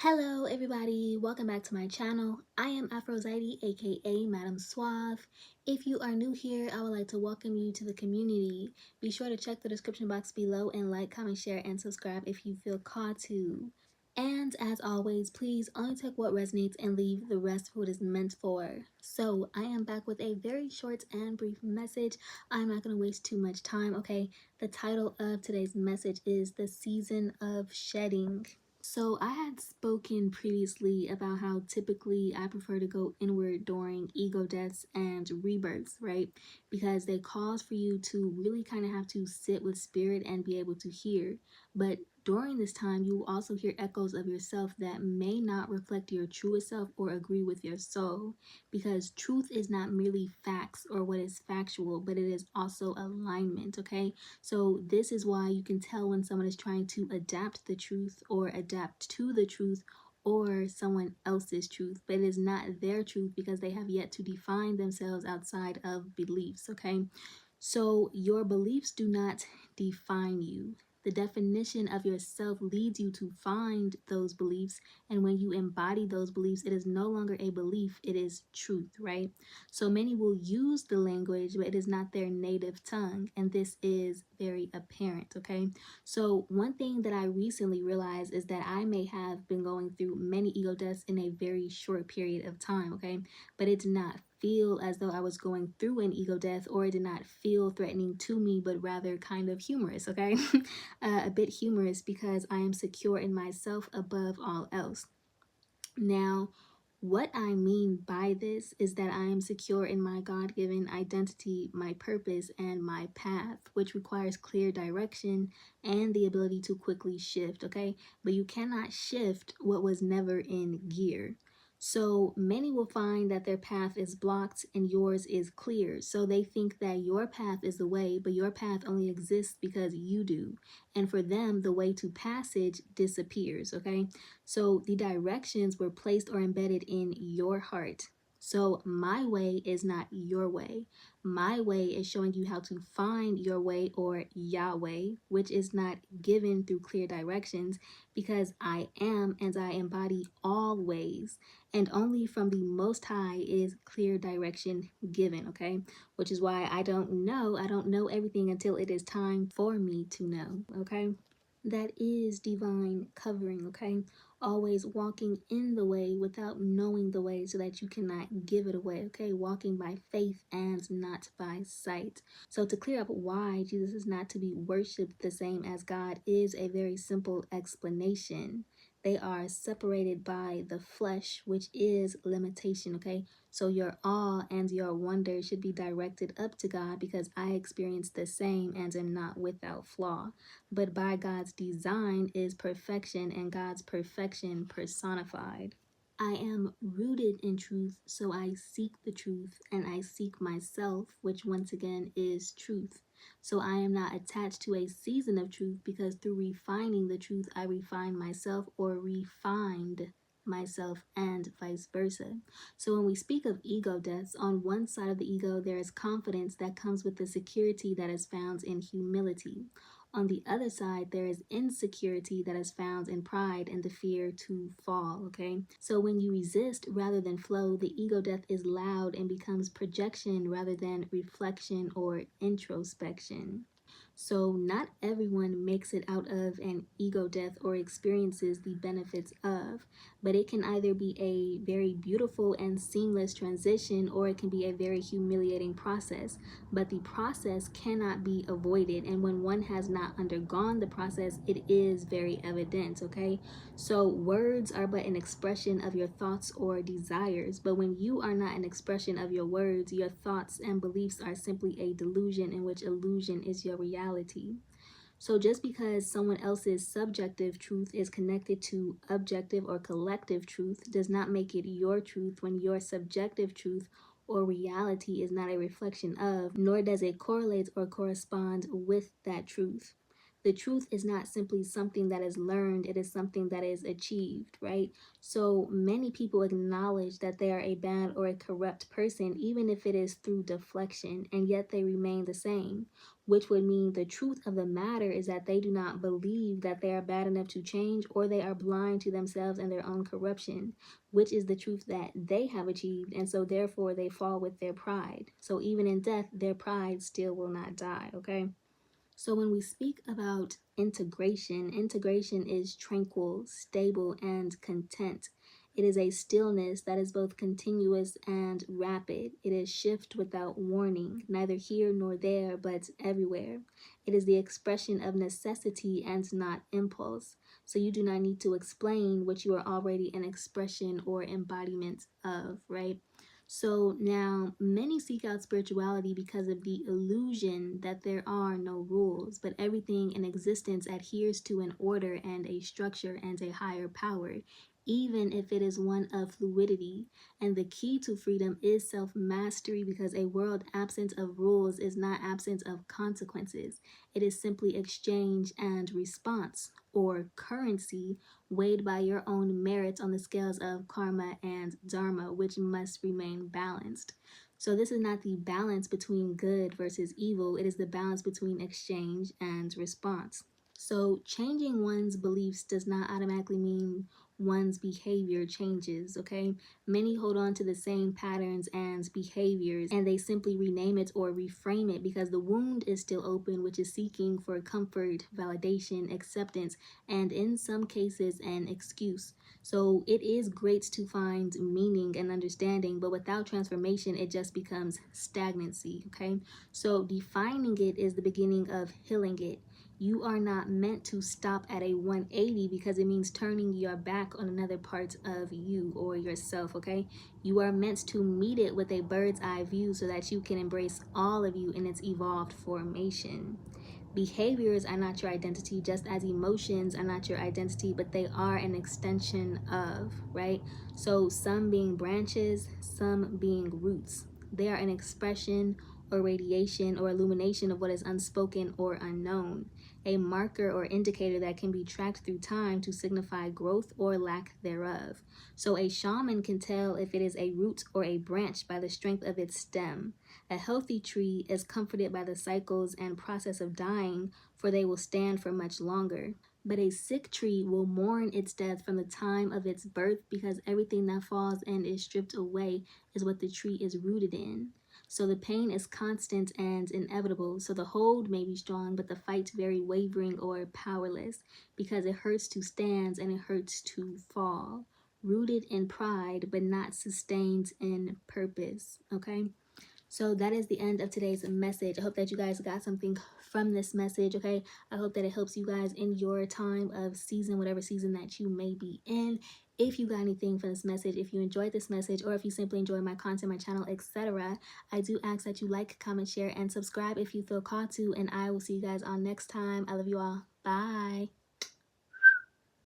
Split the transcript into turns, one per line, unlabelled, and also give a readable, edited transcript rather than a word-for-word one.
Hello everybody, welcome back to my channel. I am Aphrodite, aka Madam Suave. If you are new here, I would like to welcome you to the community. Be sure to check the description box below and like, comment, share, and subscribe if you feel called to. And as always, please only take what resonates and leave the rest for what is meant for. So I am back with a very short and brief message. I'm not going to waste too much time, okay? The title of today's message is The Season of Shedding. So I had spoken previously about how typically I prefer to go inward during ego deaths and rebirths, right? Because they cause for you to really kind of have to sit with spirit and be able to hear. But during this time, you will also hear echoes of yourself that may not reflect your truest self or agree with your soul. Because truth is not merely facts or what is factual, but it is also alignment, okay? So this is why you can tell when someone is trying to adapt the truth or adapt to the truth or someone else's truth, but it is not their truth because they have yet to define themselves outside of beliefs, okay? So your beliefs do not define you. The definition of yourself leads you to find those beliefs, and when you embody those beliefs, it is no longer a belief, it is truth, right? So many will use the language, but it is not their native tongue, and this is very apparent, okay? So one thing that I recently realized is that I may have been going through many ego deaths in a very short period of time, okay? But it did not feel as though I was going through an ego death, or it did not feel threatening to me, but rather kind of humorous, okay? A bit humorous because I am secure in myself above all else. Now, what I mean by this is that I am secure in my God-given identity, my purpose, and my path, which requires clear direction and the ability to quickly shift, okay? But you cannot shift what was never in gear. So many will find that their path is blocked and yours is clear. So they think that your path is the way, but your path only exists because you do. And for them, the way to passage disappears, okay? So the directions were placed or embedded in your heart. So my way is not your way. My way is showing you how to find your way, or Yahweh, which is not given through clear directions, because I am and I embody all ways. And only from the Most High is clear direction given, okay? Which is why I don't know everything until it is time for me to know, okay? That is divine covering, okay? Always walking in the way without knowing the way so that you cannot give it away, okay? Walking by faith and not by sight. So to clear up why Jesus is not to be worshipped the same as God is a very simple explanation. They are separated by the flesh, which is limitation, okay? So your awe and your wonder should be directed up to God, because I experience the same and am not without flaw. But by God's design is perfection, and God's perfection personified. I am rooted in truth, so I seek the truth, and I seek myself, which once again is truth. So I am not attached to a season of truth, because through refining the truth, I refine myself, or refined myself, and vice versa. So when we speak of ego deaths, on one side of the ego, there is confidence that comes with the security that is found in humility. On the other side, there is insecurity that is found in pride and the fear to fall, okay? So when you resist rather than flow, the ego death is loud and becomes projection rather than reflection or introspection. So not everyone makes it out of an ego death or experiences the benefits of, but it can either be a very beautiful and seamless transition, or it can be a very humiliating process. But the process cannot be avoided, and when one has not undergone the process, it is very evident, okay? So words are but an expression of your thoughts or desires, but when you are not an expression of your words, your thoughts and beliefs are simply a delusion, in which illusion is your reality. So just because someone else's subjective truth is connected to objective or collective truth does not make it your truth, when your subjective truth or reality is not a reflection of, nor does it correlate or correspond with that truth. The truth is not simply something that is learned, it is something that is achieved, right? So many people acknowledge that they are a bad or a corrupt person, even if it is through deflection, and yet they remain the same, which would mean the truth of the matter is that they do not believe that they are bad enough to change, or they are blind to themselves and their own corruption, which is the truth that they have achieved, and so therefore they fall with their pride. So even in death, their pride still will not die, okay? So when we speak about integration, integration is tranquil, stable, and content. It is a stillness that is both continuous and rapid. It is shift without warning, neither here nor there, but everywhere. It is the expression of necessity and not impulse. So you do not need to explain what you are already an expression or embodiment of, right? So now many seek out spirituality because of the illusion that there are no rules, but everything in existence adheres to an order and a structure and a higher power, even if it is one of fluidity. And the key to freedom is self-mastery, because a world absent of rules is not absent of consequences. It is simply exchange and response, or currency, weighed by your own merits on the scales of karma and dharma, which must remain balanced. So, this is not the balance between good versus evil, it is the balance between exchange and response. So, changing one's beliefs does not automatically mean one's behavior changes, okay? Many hold on to the same patterns and behaviors, and they simply rename it or reframe it because the wound is still open, which is seeking for comfort, validation, acceptance, and in some cases, an excuse. So it is great to find meaning and understanding, but without transformation, it just becomes stagnancy, okay? So defining it is the beginning of healing it. You are not meant to stop at a 180 because it means turning your back on another part of you or yourself, okay? You are meant to meet it with a bird's eye view so that you can embrace all of you in its evolved formation. Behaviors are not your identity, just as emotions are not your identity, but they are an extension of, right? So some being branches, some being roots. They are an expression or radiation or illumination of what is unspoken or unknown, a marker or indicator that can be tracked through time to signify growth or lack thereof. So a shaman can tell if it is a root or a branch by the strength of its stem. A healthy tree is comforted by the cycles and process of dying, for they will stand for much longer. But a sick tree will mourn its death from the time of its birth, because everything that falls and is stripped away is what the tree is rooted in. So the pain is constant and inevitable. So the hold may be strong, but the fight very wavering or powerless, because it hurts to stand and it hurts to fall. Rooted in pride, but not sustained in purpose. Okay? So that is the end of today's message. I hope that you guys got something from this message, okay? I hope that it helps you guys in your time of season, whatever season that you may be in. If you got anything from this message, if you enjoyed this message, or if you simply enjoy my content, my channel, etc., I do ask that you like, comment, share, and subscribe if you feel called to, and I will see you guys on next time. I love you all. Bye.